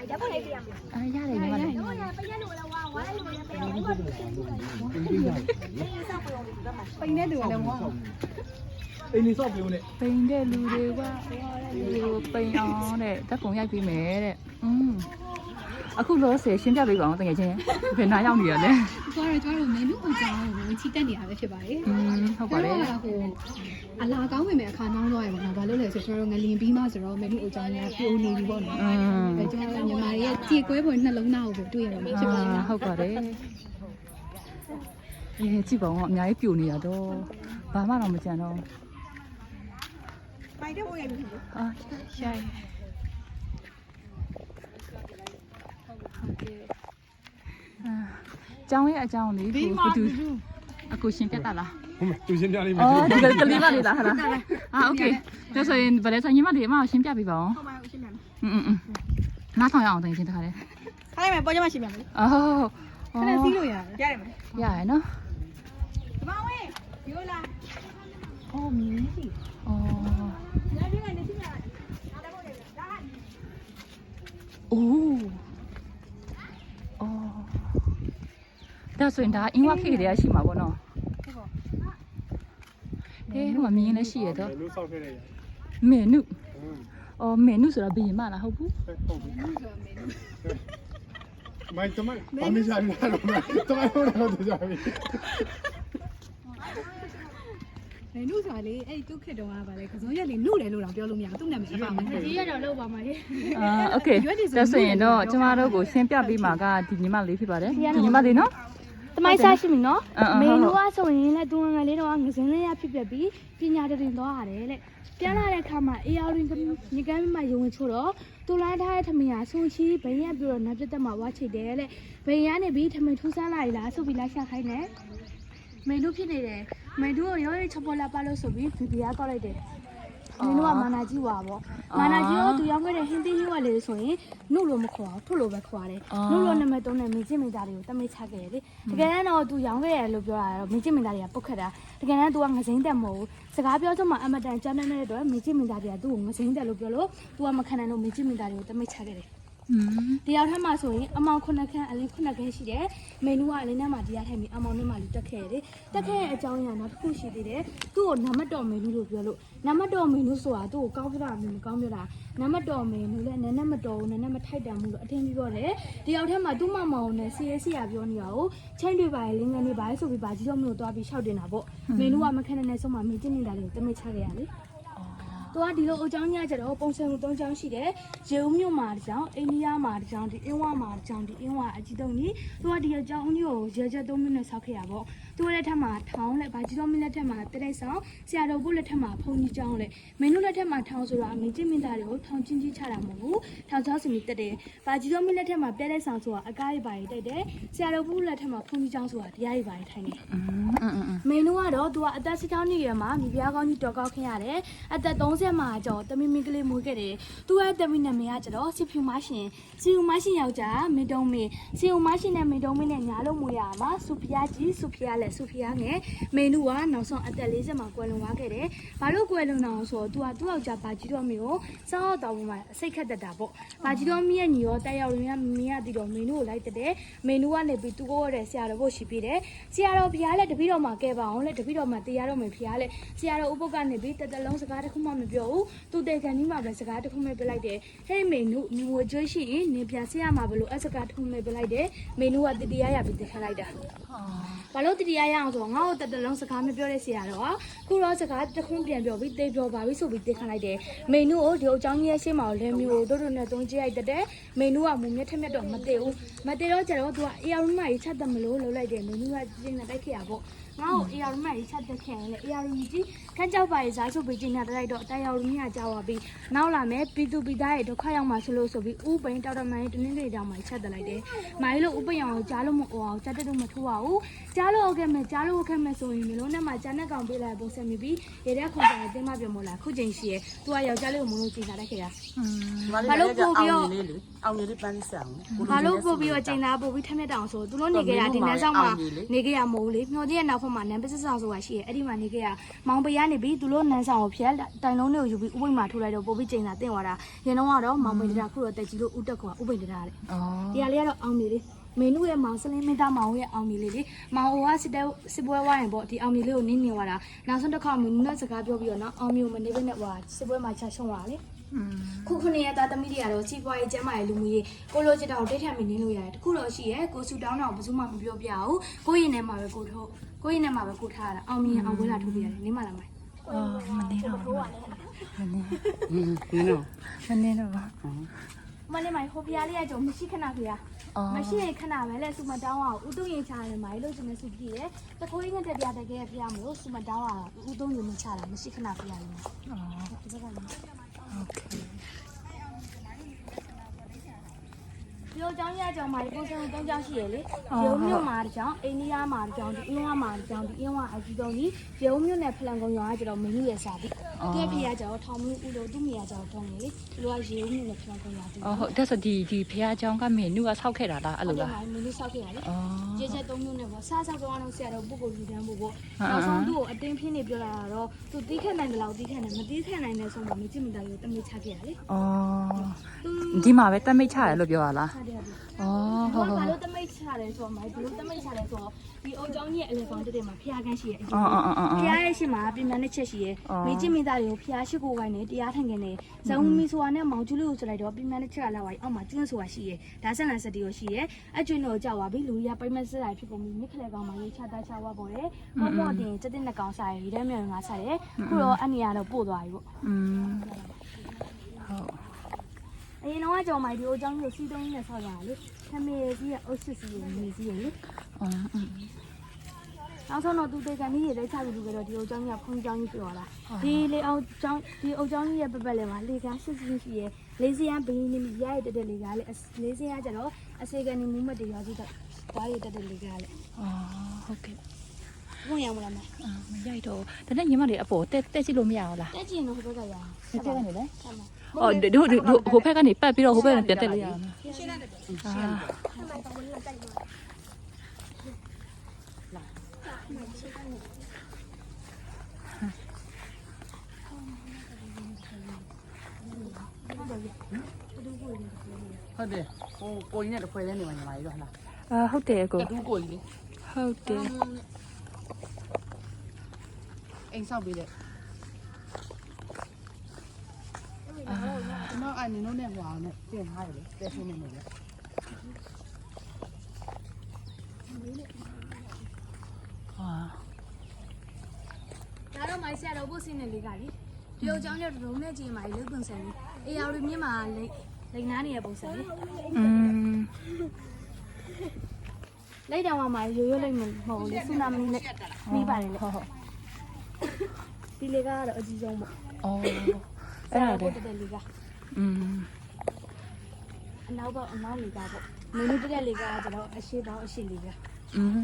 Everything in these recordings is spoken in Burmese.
ရတယ်ညီမလေးပိန်တဲ့လူကလည်းဝါအိမ်နေဆော့ပြုံးနဲ့ ပိန်တဲ့လူတွေကပိန်အောင်တဲ့တက်ကုံရိုက်ပြီးမယ်တဲ့အခုလောဆယ်ရှင်းပြပေးပါအောင်တကယ်ချင်းဘယ်နာရောက်နေရလဲကျတော့မင်းတို့အကြောင်းကိုချီတက်နေရပဲဖြစ်ပါတယ်ဟုတ်ပါတယ်ဟိုအလားကောင်းဝင်မဲ့အခါနှောင်းတော့ရမှာဘာလို့လဲဆိုတော့ငလင်ပြီးမှဆိုတော့မင်းတို့အကြောင်းကပြိုးနေပြီပေါ့နော်အဲကျတော့ညီမရဲ့ကြည်ကွဲပေါ်နှလုံးသားကိုတွေ့ရမှာဖြစ်ပါတယ်ဟုတ်ပါတယ်ကြည့်ပါဦးအများကြီးပြိုနေရတော့ဘာမှတော့မကြံတော့ပိုက်တဲ့ဘိုးရိုက်ပြီရှားကျောင်းရဲ့အကြောင်းလေးကိုဘသူအခုရှင်းပြတာလားဟုတ်မယ်သူရှင်းပြလိမ့်မယ်အော်ဒီကလေးမလေးလားဟာโอเคဒါဆိုရင်ဗလဲဆိုညီမလေးမရှင်းပြပေးပါဦးဟုတ်ပါဘူးရှင်းပြမယ်နားထောင်ရအောင်တင်ရှင်းတခါလေခိုင်းမယ်ပေါ်ကြမှာရှင်းပြမယ်အော်ခဏစီးလို့ရတယ်မယ်ရတယ်နော်ဒီမောင်ဝင်းရိုးလာအော်မြင်းစီအော်လက်ပြကနေစီးရတာဒါလည်းဘိုးရိုက်ပြီဒါအိုးအော်ဒါဆိုရင်ဒါအင်းဝခေတ်တွေကရှိမှာပေါ့နော်ဟေးဟိုမြင်းလည်းရှိရတော့လူဆောက်ခဲ့ရမေနုအော်မေနုဆိုတာဘီရင်မလားဟုတ်ဘူးဟုတ်ပြီမိုက်တမန်ဘာမစားရလားတမန်ဟုတ်တယ်ကြာပြီမင်းတို့ဆိုလေအဲ့သူ့ခက်တော့ကပါလေကစုံရက်လေးနှုတ်တယ်လို့တော့ပြောလို့မရဘူးသူ့နာမည်အပါမကြီးရတော့လောက်ပါမှာလေโอเคဒါဆိုရင်တော့ကျမတို့ကိုရှင်းပြပေးမှာကဒီညီမလေးဖြစ်ပါတယ်ဒီညီမလေးနော်တမိုင်းစားရှိပြီနော်မေနူကဆိုရင်လည်းသူငယ်လေးတော့ငစင်းလေးရဖြစ်ပြပြီးပညာတရင်သွားရတယ်တဲ့ပြန်လာတဲ့အခါမှာအေးအော်ရင်ညီကမ်းမယုံဝင်ချို့တော့သူလိုင်းထားတဲ့ထမင်းဟာဆွန်ချီဘိန်းရက်ပြီးတော့နတ်ပြတ်တက်မှာဝါချိတ်တယ်တဲ့ဘိန်းရနေပြီးထမင်းထူးဆန်းလာလားဆိုပြီးလိုက်ရှာခိုင်းတယ်မေနူဖြစ်နေတယ်မေနူကိုရောချပေါ်လာပါလို့ဆိုပြီးဗီဒီယိုကောက်လိုက်တယ်မေနူကမာနာကြီးွာပေါ့မာနာကြီးတော့သူရောက်ခဲ့တဲ့ဟင်းသီးဟင်းဝက်လေးဆိုရင်နှုတ်လို့မခေါ်အောင်ထုတ်လို့ပဲခေါ်တယ်နှုတ်လို့နံပါတ်3နဲ့မင်းချင်းမိသားတွေကိုတမိတ်ချခဲ့တယ်လေတကယ်တမ်းတော့သူရောင်းခဲ့ရလို့ပြောတာတော့မင်းချင်းမိသားတွေကပုတ်ခတ်တာတကယ်တမ်းသူကငစိမ့်တက်မဟုတ်ဘူးစကားပြောချက်မှာအမတန်ကြမ်းတဲ့အတွက်မင်းချင်းမိသားတွေကသူ့ကိုငစိမ့်တက်လို့ပြောလို့သူကမခံနိုင်လို့မင်းချင်းမိသားတွေကိုတမိတ်ချခဲ့တယ်တယောက်ထပ်မှဆိုရင်အမောင်9ခန်းအလင်း9ခန်းရှိတယ်မေနူကအလင်းထဲမှာတရားထိုင်ပြီးအမောင်နဲ့မှလူတက်ခဲ့ရတယ်တက်ခဲ့တဲ့အကြောင်းအရာနောက်တစ်ခုရှိသေးတယ်သူ့ကိုနံပါတ်တော်မေနူလို့ပြောလို့နံပါတ်တော်မေနူဆိုတာသူ့ကိုကောင်းပြတာမျိုးမကောင်းပြတာနံပါတ်တော်မေနူလည်းနည်းနည်းမတော်ဘူးနည်းနည်းမထိုက်တန်ဘူးလို့အထင်ကြီးပြောတယ်တယောက်ထပ်မှသူ့မမောင်နဲ့စီရေးစီရပြောနေတာကိုချင်းတွေပါလေလင်းငန်းတွေပါဆိုပြီးဗာကြီးတော့မျိုးသွားပြီးရှောက်တင်တာပေါ့မေနူကမခက်နဲ့ဆုံးမှမင်းချင်းနေတာလေးကိုတမိတ်ချခဲ့ရလေသူကဒီလိုအကြောင်းညကြတော့ပုံစံ3ချောင်းရှိတယ်ရေဦးမြို့မှာတစ်ချောင်းအိန္ဒိယမှာတစ်ချောင်းဒီအင်းဝမှာတစ်ချောင်းဒီအင်းဝအကြီးတုံးကြီးသူကဒီအကြောင်းကြီးကိုရေချက်3မိနစ်ဆောက်ခဲ့ရပေါ့သူ့လက်ထက်မှာထောင်းလက်ဗာကြီးတော်မင်းလက်ထက်မှာတရက်ဆောင်ဆရာတော်ဘုလက်ထက်မှာဖုန်ကြီးကျောင်းလက်မင်းတို့လက်ထက်မှာထောင်းဆိုတာအမေချင်းမင်းသားတွေကိုထောင်းချင်းကြီးချတာမဟုတ်ဘူးထောင်းချောင်းစီမီတက်တယ်ဗာကြီးတော်မင်းလက်ထက်မှာပြက်လက်ဆောင်ဆိုတာအကားရိပ်ပါရိပ်တက်တယ်ဆရာတော်ဘုလက်ထက်မှာဖုန်ကြီးကျောင်းဆိုတာတရားရိပ်ပါရိပ်ထိုင်တယ်မင်းတို့ကတော့သူကအသက်16နှစ်ရွယ်မှာမိဖုရားကောင်းကြီးတော်ကောက်ခင်းရတယ်အသက်30မှာကျော်တမီမင်းကလေးမွေးခဲ့တယ်သူရဲ့တမီနာမည်ကကျတော့စီဖြူမရှင်ယောက်ျားမင်းတုံးမင်းစီဖြူမရှင်နဲ့မင်းတုံးမင်းနဲ့ညာလို့မွေးရမှာစူဖီယာကြီးစူဖီယာလက်စူဖီယာငယ်မင်းတို့ကနောက်ဆုံးအသက်40မှာကွယ်လွန်သွားခဲ့တယ်ဘာလို့ကွယ်လွန်အောင်ဆိုတော့သူကသူ့ယောက်ျားဘာကြီးတော်မင်းကိုစောင်းတော်ပေါ်မှာအစိတ်ခတ်တတ်တာပေါ့ဘာကြီးတော်မင်းရဲ့ညီရောတက်ရောက်ရင်းမင်းရတည်တော်မင်းတို့ကိုလိုက်တဲ့မင်းတို့ကနေပြီးသူကိုရတဲ့ဆရာတော်ဖို့ရှိပြီးတယ်ဆရာတော်ဘုရားလက်တပည့်တော်မှာကဲပါအောင်လက်တပည့်တော်မှာတရားတော်မှာဘုရားလက်ဆရာတော်ဥပုပ်ကနေပြီးတက်လုံးစကားတစ်ခုမှမပြောဘူးသူတေကန်ကြီးမှာပဲစကားတစ်ခုမှပြလိုက်တယ်ဟဲ့မင်းတို့ငွေကျွေးရှိရင်နင်ပြန်ဆရာမှာဘလို့အစကားတစ်ခုမှပြလိုက်တယ်မင်းတို့ကတတရားရပြီးတက်ခလိုက်တာဘာလို့တတရားရအောင်ဆိုတော့ငါ့ကိုတက်လုံးစကားမပြောတဲ့ဆရာတော်ကခုတော့စကားတစ်ခုပြန်ပြောပြီးတေပြောပါပြီဆိုပြီးတက်ခလိုက်တယ်မင်းတို့ကိုဒီအကြောင်းကြီးရဲ့ရှင်းမှာလဲမျိုးတို့နဲ့သုံးကြည့်လိုက်တဲ့မင်းတို့ကမုံမြက်ထက်မြက်တော့မတည်ဘူးမတည်တော့ကျတော့သူကအေယာရုံးမကြီးချက်တယ်မလို့လှုပ်လိုက်တယ်မင်းတို့ကကျင်းနေတိုက်ခဲ့ရပေါ့ငါ့ကိုအေယာရုံးမကြီးချက်တက်ခဲ့ရင်လေအေယာရုံးကြီးခန်းကြောက်ပါရဲ့ဇာတ်ဆိုပြီးကျင်းနေတိုက်တော့တရားရုံးကြီးကကြောက်သွားပြီးနောက်လာမယ်ပီတူပီသားရဲ့ဒုက္ခရောက်မှဆိုလို့ဆိုပြီးဥပိန်တောက်တမိုင်းတင်းတင်းလေးတောင်မှချက်တက်လိုက်တယ်မိုင်းလို့ဥပိန်အောင်ကြားလို့မအော်အောင်ချက်တက်လို့မထိုးပါဘူးကြားလို့ဟုတ်ခဲ့မယ်ဆိုရင်မျိုးလုံးထဲမှာဂျန်နဲ့ကောင်ပေးလိုက်ပုံစံမိပြီးရတဲ့ခွန်တိုင်တင်းမပြမလားခုချိန်ရှိရဲ့သူကယောက်ျားလေးကိုမလို့ကျင်းတာတက်ခဲ့တာဘာလို့ပို့ပြီးတော့အောင်နေလေးပန်းဆောင်ဘာလို့ပို့ပြီးတော့ကျင်းတာပို့ပြီးထက်မြက်တောင်ဆိုသူတို့နေခဲ့တာဒီနန်းဆောင်မှာနေခဲ့ရမဟုတ်လေမျော်ကြီးရဲ့နောက်ဖက်မှာနန်းပစ္စဆောင်ဆိုတာရှိရဲ့အဲ့ဒီမှာနေခဲ့ရမောင်ပရနေပြီးသူတို့နန်းဆောင်ကိုဖျက်တိုင်လုံး လေးကိုယူပြီးဥပိ္ပမာထိုးလိုက်တော့ပိုပြီးကျိန်တာတင့်သွားတာရင်တော့ကတော့မောင်ပိန်တရာခုတော့တက်ကြီးလို့ဥတက်ကွာဥပိန်တရာတဲ့ อ๋อ ဒီဟာလေးကတော့အောင်မြေလေးမင်းတို့ရဲ့မောင်စလင်းမင်းသားမောင်ရဲ့အောင်မြေလေးလေမောင်ဟိုကစစ်ပွဲဝိုင်းပေါ့ဒီအောင်မြေလေးကိုနင်းနေသွားတာနောက်ဆုံးတစ်ခါမင်းတို့စကားပြောပြီးတော့နော်အောင်မြေကိုမနေဘဲနဲ့ဟိုစစ်ပွဲမှာချရှုံးသွားလေ อืม ခုခုနှစ်ရက်သားသမီးတွေကတော့စီးပွားရေးကျန်းမာရေးလူမှုရေးကိုလိုချစ်တာကိုတိတ်ထက်မနေလို့ရတယ်တခုတော့ရှိရဲကိုဆူတောင်းတာကိုဘယ်သူမှမပြောပြဘူးကိုရင်ထဲမှာပဲကိုထုတ်ကိုရင်ထဲမှာပဲကိုထားတာအောင်မြင်အောင်ဝဲလာထုတ်ပြရတယ်နင်းမလားမိုင် อ๋อมันนี่เนาะมันนี่ 你呢？ มันนี่เนาะ မလေးမိုင်ဟိုဖျားလေးကကြောင့်မရှိခဏဖျား อ๋อ မရှိရင်ခဏပဲလေစူမတောင်းအောင်ဦးတုံးရင်ချတယ်မိုင်လို့ကျွန်တော်စုကြည့်တယ်တကိုးရင်းနဲ့တက်ပြတက်ခဲ့ဖျားမလို့စူမတောင်းအောင်ဦးတုံးရင်မချတာမရှိခဏဖျားလေး อ๋อ ဒီဘက်ကလည်း โอเค ပြောเจ้าရကြောင်မိုင်ပုံစံ3ကြောင်ရှိရလေရုံမြို့မှာတကြောင်အိန္ဒိယမှာတကြောင်ဒီအင်းဝမှာတကြောင်ဒီအင်းဝအကြီးဆုံးကြီးရုံမြို့နဲ့ဖလန်ကုန်းရွာကကျတော့မင်းကြီးရဲ့စာပြီသူ့ဖေကကျတော့ထောင်မူဦးလို့သူ့မိကကျတော့ထုံးလေသူကရုံမြို့နဲ့ဖလန်ကုန်းရွာပြီ อ๋อဟုတ်ဒါဆိုဒီဖះเจ้าကမင်းနုကဆောက်ခဲ့တာလားအဲ့လိုလား မင်းကြီးဆောက်ခဲ့ရလေ อ๋อ ကျေကျ3မြို့နဲ့ပေါ့စားဆောက်တော့ဆရာတော်ပုဂ္ဂိုလ်လူတန်းဖို့ပေါ့နောက်ဆုံးသူ့ကိုအတင်းဖြင်းနေပြောလာတော့သူတီးခက်နိုင်တယ်လို့တီးခက်နေမတီးခက်နိုင်တဲ့ဆုံးမှာမကြည့်မတိုင်းတမိချခဲ့ရလေ อ๋อဒီမှာပဲတက်မိတ်ချတယ်လို့ပြောရလား ချတယ် อ๋อ ဟု ဟုတ် တ်ဟုတ် ဘာလို့တမိတ်ချတယ်ဆိုတော့မိုင်ဘလို့တမိတ်ချတယ်ဆိုတော့ဒီအုံကျောင်းကြီးရဲ့အလေကောင်တက်တယ်မှာဖျားကန်းရှိရဲ့အရင် อ๋ออ๋ออ๋อ ဖျားရဲ့ရှိမှာပြင်မြန်တဲ့ချက်ရှိရဲ့မိကျမိသားတွေကိုဖျားရှိကိုကိုင်းနေတရားထိုင်နေဇုံမီဆိုတာနဲ့မောင်ကျူးလေးကိုဆိုလိုက်တော့ပြင်မြန်တဲ့ချက်ကလာပါအောက်မှာကျွန်းဆိုတာရှိရဲ့ဒါဆက်လန်စတီကိုရှိရဲ့အကျွန်းတော့ကြောက်သွားပြီလူကြီးကပိမက်စရိုက်ဖြစ်ကုန်ပြီမြစ်ခလဲကောင်မှာရေးချတာချဝါပေါ်တယ်ပေါ့ပေါ့တင်တက်တဲ့နှကောင်စားရည်ရဲမြေငါစားတယ်ခုတော့အနီရတော့ပို့သွားပြီပေါ့ อืมဟုတ် အရင်တော့ကြောင်မိုင်ဒီအကြောင်းကိုစီးတုံးနဲ့ဆောက်ရလေခမေကြီးရဲ့အုတ်စစ်စီရဲ့နေစီရဲ့လေ อ๋ออืม နောက်ဆုံးတော့သူတေကန်ကြီးရဲ့လက်ချပြီးပြီးတော့ဒီအကြောင်းကြီးကဖုန်ကြောင်းကြီးပြောလာဒီလေအောင်ကြောင်းဒီအုတ်ကြောင်းကြီးရဲ့ပပတ်လဲမှာလေကားစစ်စစ်ရှိရဲ့လေးစရန်ဘင်းနေမိရရတဲ့တဲ့လေကားလေလေးစရန်ကျတော့အစေကန်နေမူမတ်တွေရွာကြီးတော့ဘာရတဲ့တဲ့လေကားလေ อ๋อဟုတ်ကဲ့ ဘုံရမလားမ အာမရိုက်တော့ဒါနဲ့ညီမတွေအပေါ်တက်ကြည့်လို့မရဘူးလား တက်ကြည့်ရင်တော့ဟိုဘက်ကရအောင် ဒီဘက်ကနေလေ ဆက်ပါ အော်တို့ဟိုဘက်ကနေပတ်ပြီးတော့ဟိုဘက်ကနေပြန်တက်လို့ရအောင်အာ ဟုတ်တယ်ဟိုကိုကြီးနဲ့တစ်ဖွဲလဲနေမှာညီမကြီးတော့ဟလား အာဟုတ်တယ်ကို တူးကိုကြီးလေ ဟုတ်တယ် အိမ်ဆောက်ပေးတဲ့ကျွန်တော်အနေနဲ့ဟွာနဲ့ပြင်ထားတယ်လေတဲရှင်းနေနေလေ အာ ဒါတော့မိုက်ဆရာတော့ဘုစင်းနေလေးကလေဒီအကြောင်းနဲ့ဒုံနဲ့ကြည့်မှလေပုံစံလေးအေးရော်မြင့်မှာလိန်နာနေရပုံစံလေး อืม လိုက်တောင်မှရိုးရိုးလိုက်မဟုတ်လေဆူနာမီနဲ့မိပါတယ်လေ ဟုတ်ဟုတ် ဒီလေကတော့အကြီးဆုံးပေါ့ အော်အဲ့ဒါလေ တက်လေက อืม အနောက်ပေါ့အနောက်လေကပေါ့မင်းတို့တက်လေကကျတော့အရှိပေါင်းအရှိလေက อืม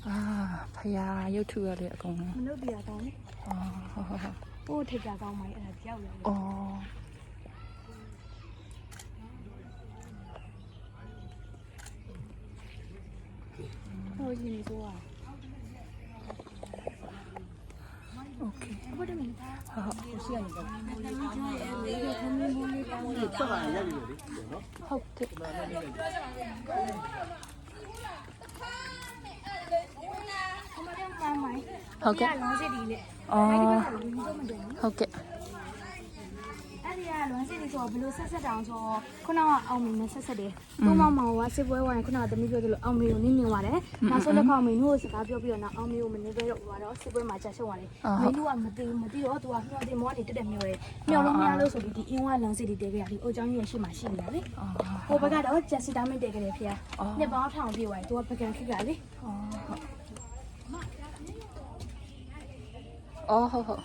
အာဖယားရုပ်ထုရလေအကုန်လုံး မနှုတ်ပြကောင်းလေ အော်ဟုတ်ဟုတ်ဟုတ် ဟိုထိတ်ကြကောင်းပါရဲ့အဲ့ဒါကြောက်ရလေ အော် ဟိုကြီးနေဆိုတာ โอเค ဘယ်တမင် ဟုတ်ဟုတ် ကိုရှိရနေတော့ ဟုတ်တယ် ခမရမိုင်း ဟုတ်ကဲ့ လွန်စစ်ဒီလေ အော် ဒီဘက်ကလည်းလုံးမတယ်နော် ဟုတ်ကဲ့ အဲ့ဒီကလွန်စစ်ဒီဆိုဘယ်လိုဆက်ဆက်တောင်ဆိုခုနကအောင်မင်းနဲ့ဆက်ဆက်တယ်သူ့မောင်မောင်ကစစ်ပွဲဝိုင်းခုနကသမီးပြောသလိုအောင်မင်းကိုနင်းနေပါတယ်နောက်ဆုံးတစ်ခါမင်းတို့စကားပြောပြီးတော့နောက်အောင်မင်းကိုမနေပဲတော့ဟိုကတော့စစ်ပွဲမှာချက်ရှုံးရတယ်မင်းတို့ကမသိတော့သူကမျောတင်မောနေတက်တက်မျောတယ်မျောလို့မရလို့ဆိုပြီးဒီအင်းဝလွန်စစ်ဒီတဲခဲ့ရတယ်အိုချောင်းကြီးရဲ့ရှိမှရှိနေရလေ အော် ဟိုဘက်ကတော့ဂျက်စီတာမင်းတဲခဲ့တယ်ဖေ။နှစ်ပေါင်းထောင်ပြည့်သွားတယ်သူကပကံခစ်ကလေ အော်ဟုတ်ဟုတ်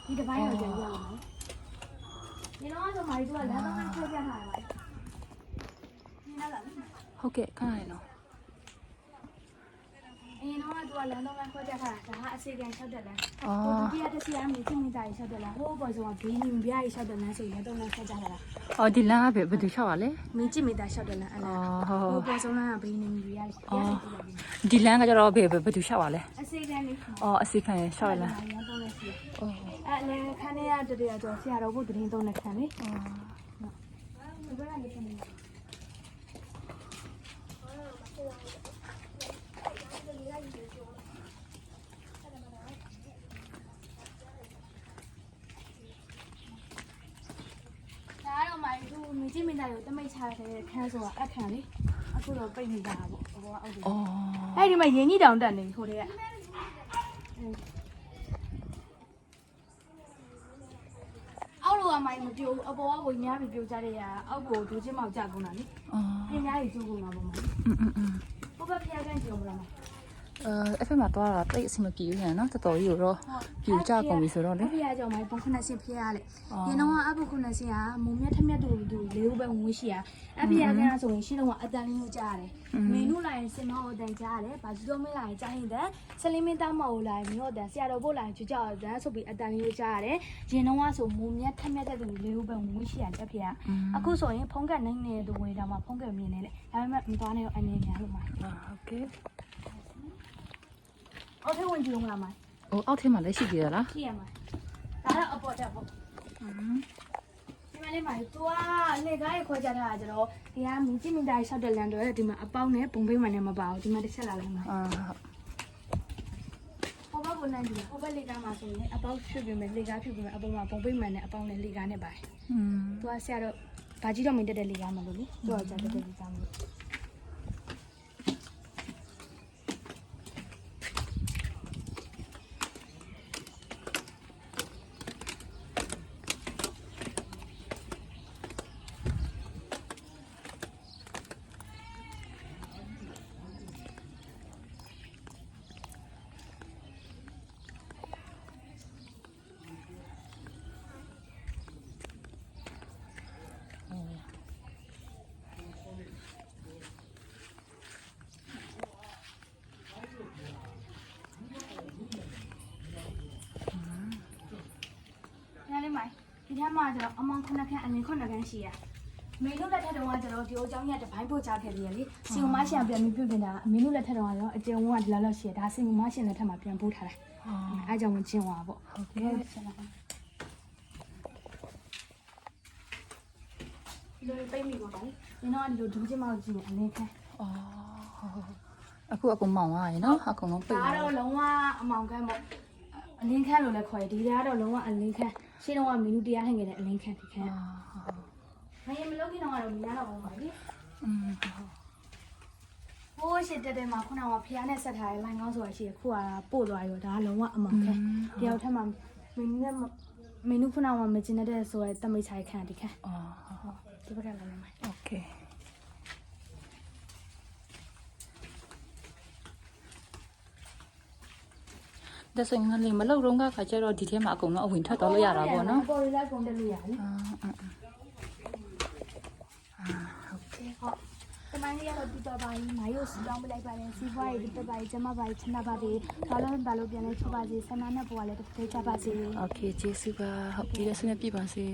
ဒီတစ်ပိုင်းတော့ကြည့်ရအောင်နော်။ဒီတော့ဆိုမှဒီကလည်းတော့ဆွဲပြထားတယ်။ဒီနောက်လာ ဟုတ်ကဲ့ခဏလေးနော် အရင်တော့ကသူကလမ်းတော့မှခွဲပြထားတာဒါကအ စေကန်6တက်လမ်း อ๋อ ဒုတိယတစ်စီကမြေချင်းမိသားကြီး6တက်လမ်းဟိုးပေါ်ဆုံးကဘေးနီမပြားကြီး6တက်လမ်းဆိုရင်တော့လမ်းဆက်ကြတာလား อ๋อဒီလမ်းကဘယ်သူလျှောက်ပါလဲ မြေချင်းမိသား6တက်လမ်းအ อ๋อ လား ဟုတ် ဟိုးပေါ်ဆုံးလမ်းကဘေးနီမပြားကြီး อ๋อဒီလမ်းကကျတော့ဘယ်သူလျှောက်ပါလဲ အစေကန်လေး อ๋อအစီခံလျှောက်လား ရန်တော့လက်စီ อ๋อ အဲ့လေခန်းထဲကတည်းကတော့ဆရာတော်ဘုဒ္ဓရင်သုံးတဲ့ခန်းလေ อ๋อ ဒီဘက်ကနေခန်းနေဒါတော့မှသူမြကြီးမင်းသားကိုတမိတ်ချတဲ့ခန်းဆိုတာအခန်းလေအခုတော့ပြိတ်နေတာပေါ့ဘောကအောက်တယ် อ๋อ အဲ့ဒီမှာရင်းကြီးတောင်တက်နေဟိုတည်းကအောက်လိုကမိုင်းမပြိုးအပေါ်ကဝင်များပြီးပြိုးကြတဲ့ရအောက်ကိုဒူးချင်းမောက်ကြကုန်တာလေ อ๋อ ပြင်းများကြီးကျိုးကုန်တာပေါ့မ อืม ဘဘဖျားကန်ကြုံမလားမ အဲ့ဖက်မှာတော့တိတ်အဆင်မပြေဘူးညာနော်တော်တော်ကြီးတော့ပြူကြကုန်ပြီဆိုတော့လေ ဖျားကြောင့်မိုင်းပုံခနဲ့ရှင်ဖျားလေရင်တော့အဘခုနဲ့ရှင်ကမုံမြတ်ထမြတ်တူလေးဦးပဲဝင်ရှိရအဖျားကန်ဆိုရင်ရှင်းတော့အတန်လေးကိုကြားရတယ်မင်းတို့လာရင်စင်မောအတန်ကြားရတယ်ဘာလို့မင်းလာရင်ကြားရင်တဲ့ဆလင်းမင်းသားမော်လာရင်မြို့တဲ့ဆရာတော်ဘို့လာရင်ကြွကြောက်တဲ့ဆိုပြီးအတန်လေးကိုကြားရတယ်ရင်တော့ဆိုမုံမြတ်ထမြတ်တဲ့တူလေးဦးပဲဝင်ရှိရတဲ့ဖျားအခုဆိုရင်ဖုံးကနိုင်နေတူဝင်တာမှာဖုံးကမြင်နေလေဒါပေမဲ့မသွားနဲ့တော့အနေများလို့မှာ โอเค အော်ထဲဝင်ကြည့်လို့မလားမ ဟိုအောက်ထဲမှာလည်းရှိသေးရလား ကြည့်ရမှာဒါတော့အပေါ်တက်ပေါ့ဒီမှာလေးမှာသူကလေကားရခွဲကြတာကျတော့ဒီကမြင်းကြီးမင်းသားရှောက်တဲ့လမ်းတော့ဒီမှာအပေါင်းနဲ့ပုံပေးမှန်နဲ့မပါဘူးဒီမှာတစ်ချက်လာလိုက်မှာ အာ ဟိုဘက်ကလမ်းကြီးဟိုဘက်လေကားမှာဆိုရင်အပေါင်းဖြုတ်ပြီးမယ်လေကားဖြုတ်ပြီးမယ်အပေါ်မှာပုံပေးမှန်နဲ့အပေါင်းနဲ့လေကားနဲ့ပါတယ် อืม သူကဆရာတော့ဘာကြီးတော့မင်းတက်တဲ့လေကားမလို့လေသူကကြာတက်တဲ့လေကားမလို့ နားလေးမိုင်းဒီထက်မှကျတော့အမောင်ခုနှစ်ခန့်အလင်းခုနှစ်ခန့်ရှိရမင်းတို့လက်ထက်တုန်းကကျတော့ဒီအကြောင်းကြီးကတပိုင်းပို့ချခဲ့ပြီးရလေစီမရှင်ပြန်ပြီးပြုတ်နေတာမင်းတို့လက်ထက်တုန်းကတော့အကျဉ်းဝန်းကဒီလောက်လောက်ရှိရဒါစီမရှင်လက်ထက်မှာပြန်ပို့ထားတာအဲကြောင့်ဝင်ချင်းသွားပေါ့ โอเค ဒီလိုပိတ်မိပါပါဒီတော့ဒီလိုဒူးချင်းမောက်ကြည့်နေအလင်းခန့် အော်အခုအကုန်မောင်သွားရေနော်အကုန်လုံးပိတ် ဒါကတော့လုံးဝအမောင်ခန့်ပေါ့အလင်းခန့်လို့လည်းခေါ်တယ်ဒီကတော့လုံးဝအလင်းခန့်ရှင်းတော့ကမင်းတို့တရားဟင်ခဲ့တဲ့အလင်းခန့်ဒီခန့်မင်းမလုပ်ခင်တော့ကတော့မရတော့ဘူးပါလေ อืม ဟိုးရှစ်တက်တဲ့မှာခုနကဖျားနဲ့ဆက်ထားတဲ့လိုင်းကောင်းဆိုတာရှိရခုကပို့သွားရောဒါကလုံးဝအမောင်ခန့်တယောက်ထက်မှမင်းနဲ့မင်းတို့ခုနကမကျင်တဲ့ဆိုရဲတမိတ်ဆိုင်ခန့်ဒီခန့် အော် ဒီဘက်ကလာနေမှာ โอเคဒါဆိုရင်လည်းမလောက်တော့ခါကျတော့ဒီထဲမှာအကုန်လုံးအဝင်ထွက်သွားလို့ရတာပေါ့နော် ပေါ်ရီလိုက်ကုန်တယ်လို့ရလေ โอเค ဟုတ်တမန်ကြီးကတော့ဒီတော့ပါရင်မိုင်းကိုစီတောင်းပလိုက်ပါတယ်စီဖွားရည်ဒီတက်ပါရင်ကျမပါရင်ချနာပါသေးဘာလို့ဘာလို့ပြန်လဲချပါစေဆန္ဒနဲ့ပေါ်ကလည်းတစ်ထိတ်ချပါစေ โอเคကျေးဇူးပါဟုတ်ပြီလက်စနဲ့ပြပါစေ